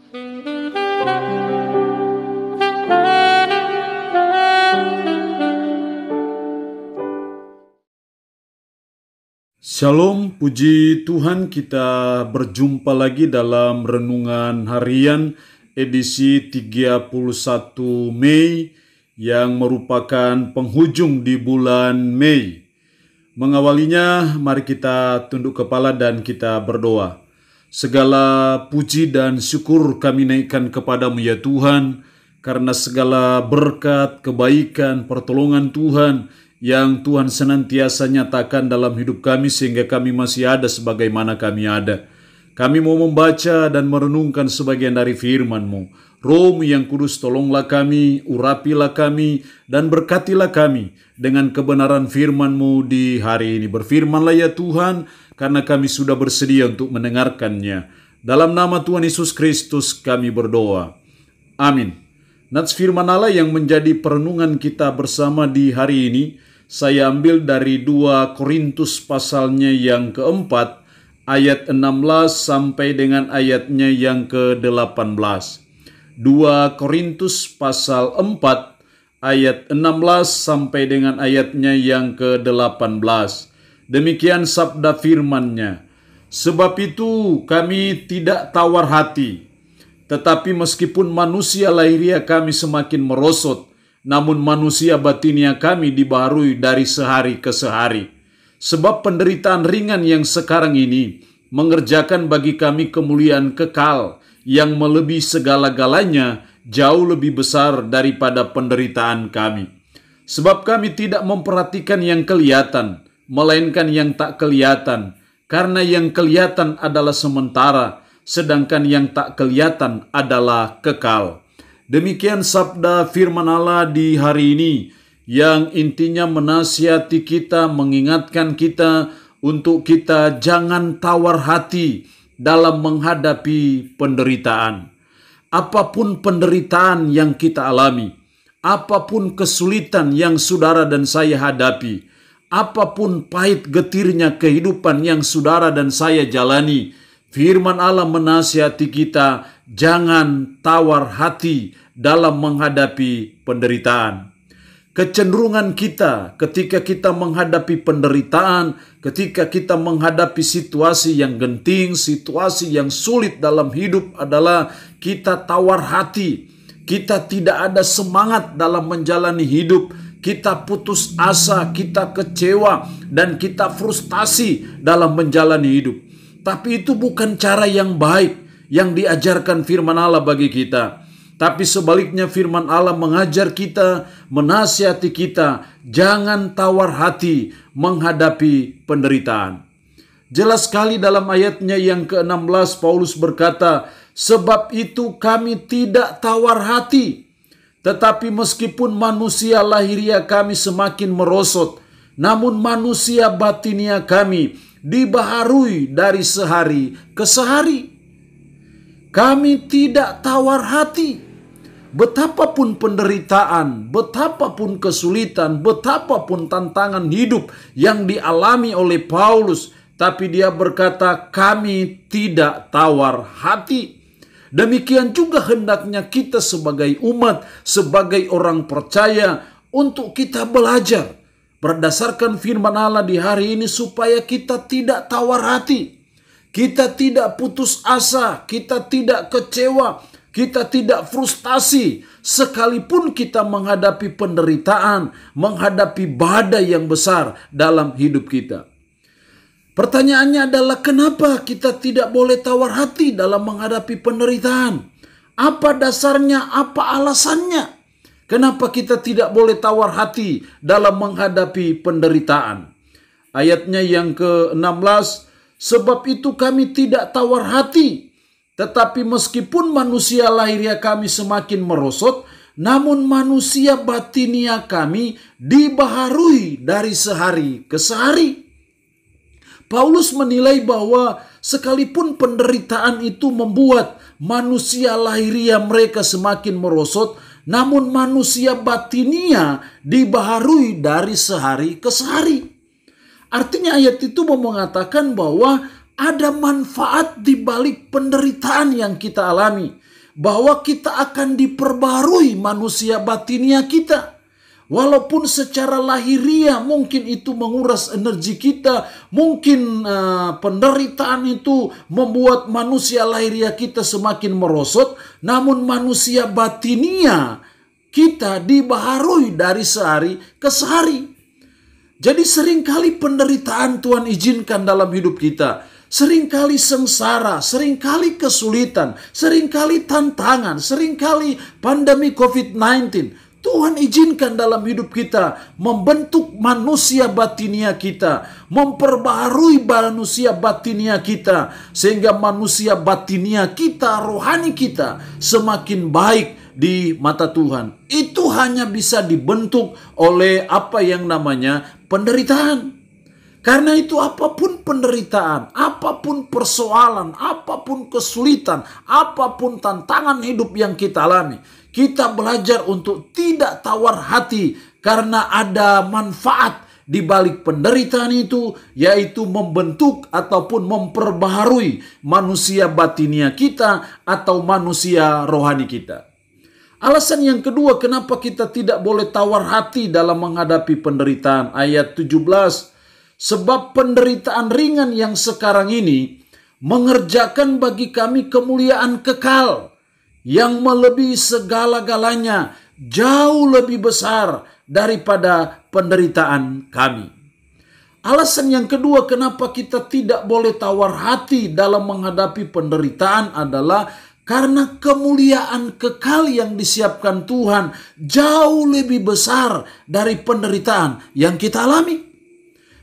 Shalom, puji Tuhan, kita berjumpa lagi dalam Renungan Harian edisi 31 Mei yang merupakan penghujung di bulan Mei. Mengawalinya, mari kita tunduk kepala dan kita berdoa. Segala puji dan syukur kami naikkan kepadamu ya Tuhan, karena segala berkat, kebaikan, pertolongan Tuhan yang Tuhan senantiasa nyatakan dalam hidup kami sehingga kami masih ada sebagaimana kami ada. Kami mau membaca dan merenungkan sebagian dari firman-Mu. Roh-Mu yang kudus, tolonglah kami, urapilah kami, dan berkatilah kami dengan kebenaran firman-Mu di hari ini. Berfirmanlah ya Tuhan, karena kami sudah bersedia untuk mendengarkannya. Dalam nama Tuhan Yesus Kristus kami berdoa. Amin. Nats firman Allah yang menjadi perenungan kita bersama di hari ini, saya ambil dari 2 Korintus pasalnya yang keempat, ayat 16 sampai dengan ayatnya yang ke-18. 2 Korintus pasal 4, ayat 16 sampai dengan ayatnya yang ke-18. Demikian sabda firman-Nya. Sebab itu kami tidak tawar hati, tetapi meskipun manusia lahiriah kami semakin merosot, namun manusia batinia kami dibaharui dari sehari ke sehari. Sebab penderitaan ringan yang sekarang ini mengerjakan bagi kami kemuliaan kekal yang melebihi segala-galanya, jauh lebih besar daripada penderitaan kami. Sebab kami tidak memperhatikan yang kelihatan, melainkan yang tak kelihatan, karena yang kelihatan adalah sementara, sedangkan yang tak kelihatan adalah kekal. Demikian sabda firman Allah di hari ini yang intinya menasihati kita, mengingatkan kita untuk kita jangan tawar hati dalam menghadapi penderitaan. Apapun penderitaan yang kita alami, apapun kesulitan yang saudara dan saya hadapi, apapun pahit getirnya kehidupan yang saudara dan saya jalani, firman Allah menasihati kita, jangan tawar hati dalam menghadapi penderitaan. Kecenderungan kita ketika kita menghadapi penderitaan, ketika kita menghadapi situasi yang genting, situasi yang sulit dalam hidup adalah kita tawar hati. Kita tidak ada semangat dalam menjalani hidup. Kita putus asa, kita kecewa, dan kita frustasi dalam menjalani hidup. Tapi itu bukan cara yang baik yang diajarkan firman Allah bagi kita. Tapi sebaliknya firman Allah mengajar kita, menasihati kita, jangan tawar hati menghadapi penderitaan. Jelas sekali dalam ayatnya yang ke-16 Paulus berkata, sebab itu kami tidak tawar hati. Tetapi meskipun manusia lahiriah kami semakin merosot, namun manusia batinia kami dibaharui dari sehari ke sehari. Kami tidak tawar hati. Betapapun penderitaan, betapapun kesulitan, betapapun tantangan hidup yang dialami oleh Paulus, tapi dia berkata, kami tidak tawar hati. Demikian juga hendaknya kita sebagai umat, sebagai orang percaya, untuk kita belajar berdasarkan firman Allah di hari ini supaya kita tidak tawar hati. Kita tidak putus asa, kita tidak kecewa, kita tidak frustasi, sekalipun kita menghadapi penderitaan, menghadapi badai yang besar dalam hidup kita. Pertanyaannya adalah kenapa kita tidak boleh tawar hati dalam menghadapi penderitaan? Apa dasarnya, apa alasannya? Kenapa kita tidak boleh tawar hati dalam menghadapi penderitaan? Ayatnya yang ke-16, sebab itu kami tidak tawar hati, tetapi meskipun manusia lahiriah kami semakin merosot, namun manusia batinia kami dibaharui dari sehari ke sehari. Paulus menilai bahwa sekalipun penderitaan itu membuat manusia lahiriah mereka semakin merosot, namun manusia batinia dibaharui dari sehari ke sehari. Artinya ayat itu mau mengatakan bahwa ada manfaat di balik penderitaan yang kita alami. bahwa kita akan diperbarui manusia batinia kita. Walaupun secara lahiriah mungkin itu menguras energi kita, mungkin penderitaan itu membuat manusia lahiriah kita semakin merosot, namun manusia batinia kita dibaharui dari sehari ke sehari. Jadi seringkali penderitaan Tuhan izinkan dalam hidup kita. Seringkali sengsara, seringkali kesulitan, seringkali tantangan, seringkali pandemi COVID-19. Tuhan izinkan dalam hidup kita, membentuk manusia batinia kita, memperbaharui manusia batinia kita, sehingga manusia batinia kita, rohani kita semakin baik di mata Tuhan. Itu hanya bisa dibentuk oleh apa yang namanya penderitaan. Karena itu apapun penderitaan, apapun persoalan, apapun kesulitan, apapun tantangan hidup yang kita alami, kita belajar untuk tidak tawar hati karena ada manfaat di balik penderitaan itu, yaitu membentuk ataupun memperbaharui manusia batinia kita atau manusia rohani kita. Alasan yang kedua kenapa kita tidak boleh tawar hati dalam menghadapi penderitaan, ayat 17. Sebab penderitaan ringan yang sekarang ini mengerjakan bagi kami kemuliaan kekal yang melebihi segala-galanya, jauh lebih besar daripada penderitaan kami. Alasan yang kedua kenapa kita tidak boleh tawar hati dalam menghadapi penderitaan adalah karena kemuliaan kekal yang disiapkan Tuhan jauh lebih besar dari penderitaan yang kita alami.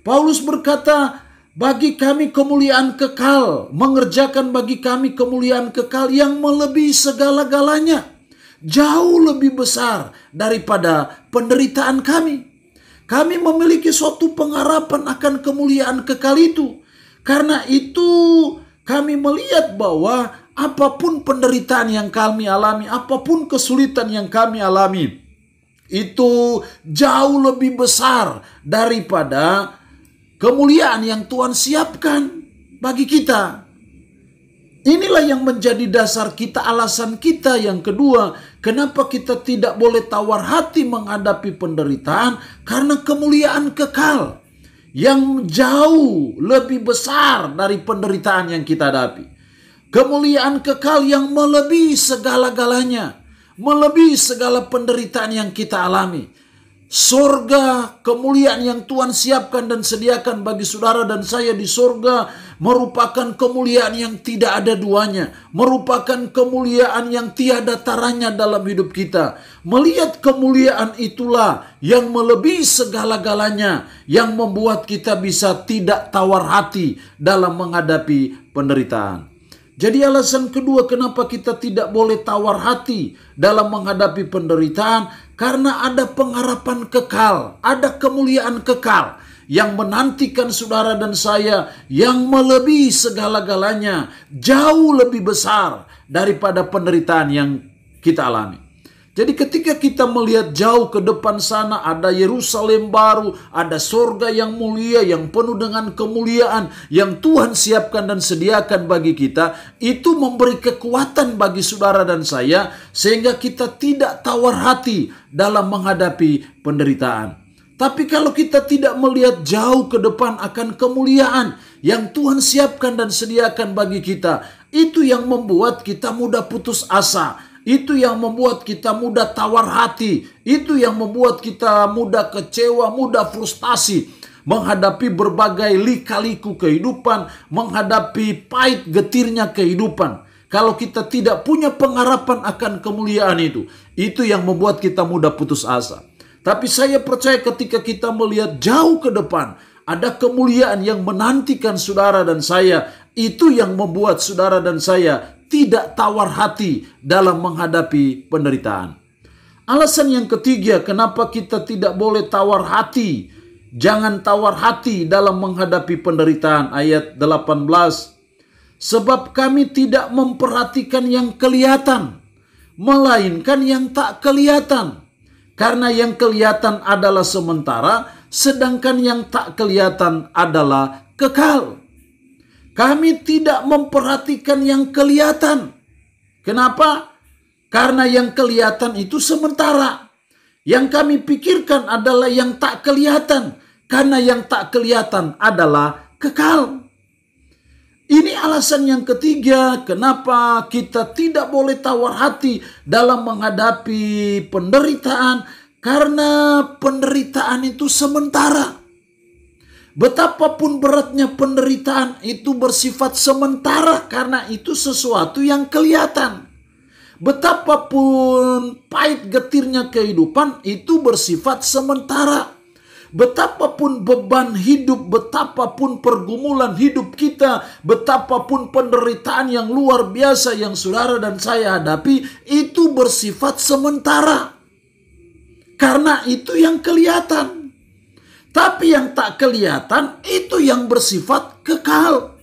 Paulus berkata, bagi kami kemuliaan kekal, mengerjakan bagi kami kemuliaan kekal yang melebihi segala-galanya, jauh lebih besar daripada penderitaan kami. Kami memiliki suatu pengharapan akan kemuliaan kekal itu. Karena itu kami melihat bahwa apapun penderitaan yang kami alami, apapun kesulitan yang kami alami, itu jauh lebih besar daripada kemuliaan yang Tuhan siapkan bagi kita. Inilah yang menjadi dasar kita, alasan kita yang kedua, kenapa kita tidak boleh tawar hati menghadapi penderitaan, karena kemuliaan kekal yang jauh lebih besar dari penderitaan yang kita hadapi. Kemuliaan kekal yang melebihi segala-galanya, melebihi segala penderitaan yang kita alami. Surga, kemuliaan yang Tuhan siapkan dan sediakan bagi saudara dan saya di surga merupakan kemuliaan yang tidak ada duanya, merupakan kemuliaan yang tiada taranya dalam hidup kita. Melihat kemuliaan itulah yang melebihi segala-galanya, yang membuat kita bisa tidak tawar hati dalam menghadapi penderitaan. Jadi alasan kedua kenapa kita tidak boleh tawar hati dalam menghadapi penderitaan, karena ada pengharapan kekal, ada kemuliaan kekal yang menantikan saudara dan saya yang melebihi segala-galanya, jauh lebih besar daripada penderitaan yang kita alami. Jadi ketika kita melihat jauh ke depan sana, ada Yerusalem baru, ada surga yang mulia, yang penuh dengan kemuliaan, yang Tuhan siapkan dan sediakan bagi kita, itu memberi kekuatan bagi saudara dan saya, sehingga kita tidak tawar hati dalam menghadapi penderitaan. Tapi kalau kita tidak melihat jauh ke depan akan kemuliaan yang Tuhan siapkan dan sediakan bagi kita, itu yang membuat kita mudah putus asa. Itu yang membuat kita mudah tawar hati. Itu yang membuat kita mudah kecewa, mudah frustasi menghadapi berbagai lika-liku kehidupan, menghadapi pahit getirnya kehidupan. Kalau kita tidak punya pengharapan akan kemuliaan itu yang membuat kita mudah putus asa. Tapi saya percaya ketika kita melihat jauh ke depan, ada kemuliaan yang menantikan saudara dan saya. Itu yang membuat saudara dan saya tidak tawar hati dalam menghadapi penderitaan. Alasan yang ketiga kenapa kita tidak boleh tawar hati. Jangan tawar hati dalam menghadapi penderitaan. Ayat 18. Sebab kami tidak memperhatikan yang kelihatan, melainkan yang tak kelihatan. Karena yang kelihatan adalah sementara, sedangkan yang tak kelihatan adalah kekal. Kami tidak memperhatikan yang kelihatan. Kenapa? Karena yang kelihatan itu sementara. Yang kami pikirkan adalah yang tak kelihatan. Karena yang tak kelihatan adalah kekal. Ini alasan yang ketiga kenapa kita tidak boleh tawar hati dalam menghadapi penderitaan. Karena penderitaan itu sementara. Betapapun beratnya penderitaan itu bersifat sementara karena itu sesuatu yang kelihatan. Betapapun pahit getirnya kehidupan itu bersifat sementara. Betapapun beban hidup, betapapun pergumulan hidup kita, betapapun penderitaan yang luar biasa yang saudara dan saya hadapi, itu bersifat sementara. Karena itu yang kelihatan. Tapi yang tak kelihatan itu yang bersifat kekal.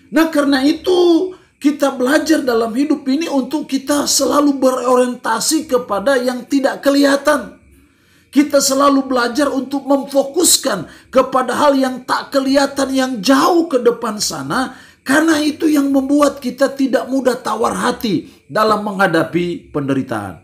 Nah, karena itu kita belajar dalam hidup ini untuk kita selalu berorientasi kepada yang tidak kelihatan. Kita selalu belajar untuk memfokuskan kepada hal yang tak kelihatan yang jauh ke depan sana. Karena itu yang membuat kita tidak mudah tawar hati dalam menghadapi penderitaan.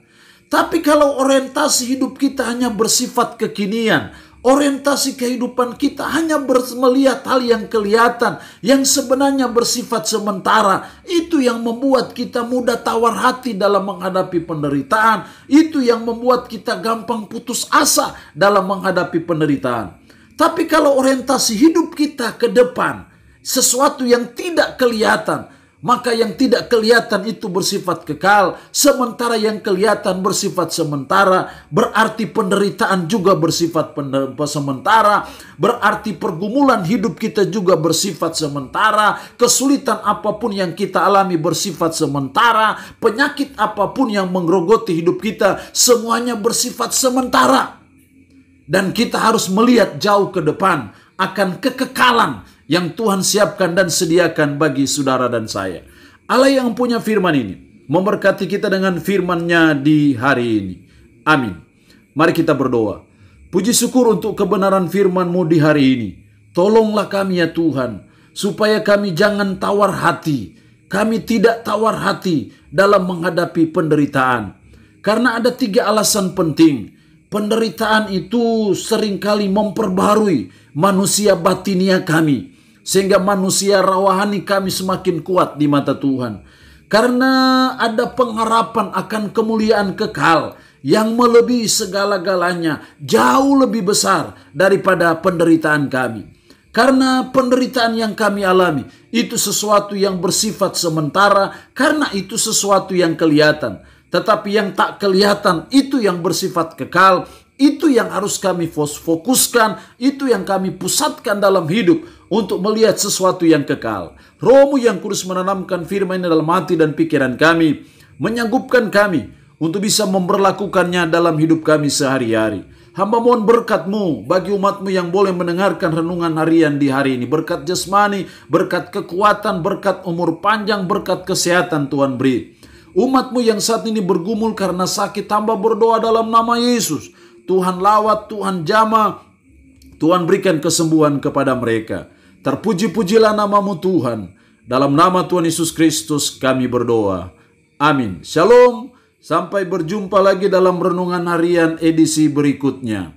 Tapi kalau orientasi hidup kita hanya bersifat kekinian, orientasi kehidupan kita hanya melihat hal yang kelihatan, yang sebenarnya bersifat sementara. Itu yang membuat kita mudah tawar hati dalam menghadapi penderitaan. Itu yang membuat kita gampang putus asa dalam menghadapi penderitaan. Tapi kalau orientasi hidup kita ke depan, sesuatu yang tidak kelihatan, maka yang tidak kelihatan itu bersifat kekal, sementara yang kelihatan bersifat sementara. Berarti penderitaan juga bersifat sementara. Berarti pergumulan hidup kita juga bersifat sementara. Kesulitan apapun yang kita alami bersifat sementara. Penyakit apapun yang menggerogoti hidup kita, semuanya bersifat sementara. Dan kita harus melihat jauh ke depan akan kekekalan yang Tuhan siapkan dan sediakan bagi saudara dan saya. Allah yang punya firman ini memberkati kita dengan firman-Nya di hari ini. Amin. Mari kita berdoa. Puji syukur untuk kebenaran firman-Mu di hari ini. Tolonglah kami ya Tuhan, supaya kami jangan tawar hati. Kami tidak tawar hati dalam menghadapi penderitaan. Karena ada 3 alasan penting. Penderitaan itu seringkali memperbarui manusia batinia kami, sehingga manusia rohani kami semakin kuat di mata Tuhan. Karena ada pengharapan akan kemuliaan kekal yang melebihi segala-galanya, jauh lebih besar daripada penderitaan kami. Karena penderitaan yang kami alami itu sesuatu yang bersifat sementara, karena itu sesuatu yang kelihatan. Tetapi yang tak kelihatan itu yang bersifat kekal. Itu yang harus kami fokuskan, itu yang kami pusatkan dalam hidup untuk melihat sesuatu yang kekal. Roh-Mu yang kudus menanamkan firman ini dalam hati dan pikiran kami, menyanggupkan kami untuk bisa memperlakukannya dalam hidup kami sehari-hari. Hamba mohon berkat-Mu bagi umat-Mu yang boleh mendengarkan renungan harian di hari ini. Berkat jasmani, berkat kekuatan, berkat umur panjang, berkat kesehatan Tuhan beri. Umat-Mu yang saat ini bergumul karena sakit, hamba berdoa dalam nama Yesus. Tuhan lawat, Tuhan jamah, Tuhan berikan kesembuhan kepada mereka. Terpuji-pujilah nama-Mu Tuhan. Dalam nama Tuhan Yesus Kristus kami berdoa. Amin. Shalom. Sampai berjumpa lagi dalam renungan harian edisi berikutnya.